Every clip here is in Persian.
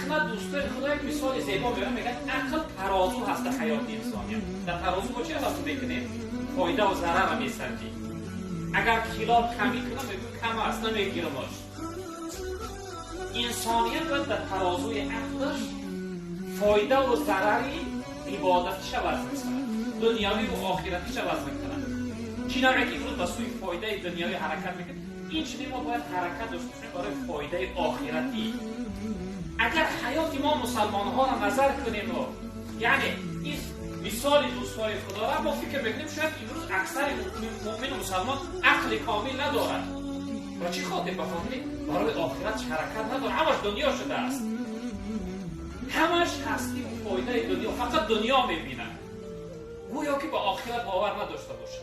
خدمت دوستان خدا یک مثال زیبا میارم، میگن عقل ترازو هست حیات انسانی. در ترازو با چی حساب میکنیم؟ فایده و ضرر رو میسنجیم. اگر کیلو کمی کنم میگم کم است، نمیگیرمش. انسانیت باید در ترازوی عقلش فایده و ضرری عبادتش وزن میکنه، دنیاوی و آخرتیش وزن میکنه. چیزایی که امروز به سوی فایده دنیاوی حرکت میکنه، این چیزی ما باید حرکت داشته باشیم برای فایده آخرتی. اگر حیات ما مسلمان ها را نظر کنیم و یعنی این مثال دوستای خدا را ما فکر میکنیم شاید امروز اکثر مؤمن و مسلمان عقل کامل ندارد. برای چی خاطر بخاطر برای آخرت حرکت نداره، همش دنیا شده است، همش هستی و فایده دنیا، فقط دنیا میبینه، گویا که با آخرت باور نداشته باشه.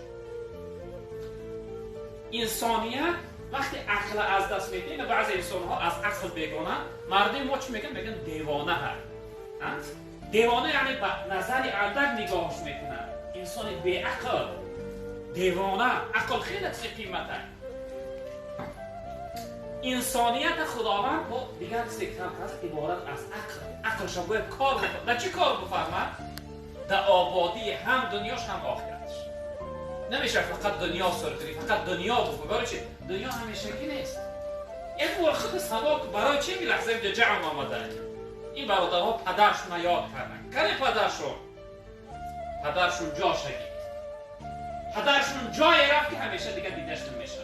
انسانیت وقتی عقل از دست میدیم، بعضی انسان ها از عقل بیگانه، مردم ما چی میگن؟ میگن دیوانه هست. دیوانه یعنی به نظر اندک نگاهش میکنن. انسان بی عقل دیوانه، عقل خیلی قیمته. انسانیت خداوند با دیگر سکتر هست عبارت از عقل. عقلش باید کار بکنه. در چی کار بفرمه؟ در آبادی هم دنیاش هم آخرتش. نمیشه فقط دنیا سرکری، فقط دنیا بکنه. برای چی؟ دنیا همیشگی نیست. این خود سبا برای چی میلحظه اینجا جمع آمده؟ این برادرها پدرشون یاد کردن. کنه پدرشون جا شدید. پدرشون جایی رفت که همیشه دیگه دیدش نمیشه.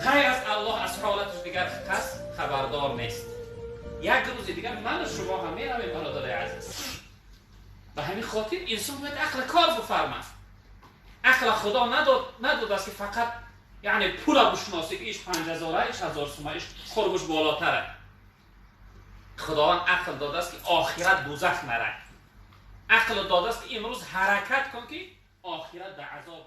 غیر از الله از حالتش دیگر کس خبردار نیست. یک روز دیگر من و شما هم میرویم برادر عزیز. به همین خاطر انسان باید عقل کار بفرمه. عقل خدا نداد است که فقط یعنی پول بشناسه که ایش 5000 ایش 1000 تومان ایش خوربش بالاتره. خداوند عقل داده است که آخرت دوزخ نره. عقل داده است که امروز حرکت کن که آخرت در عذاب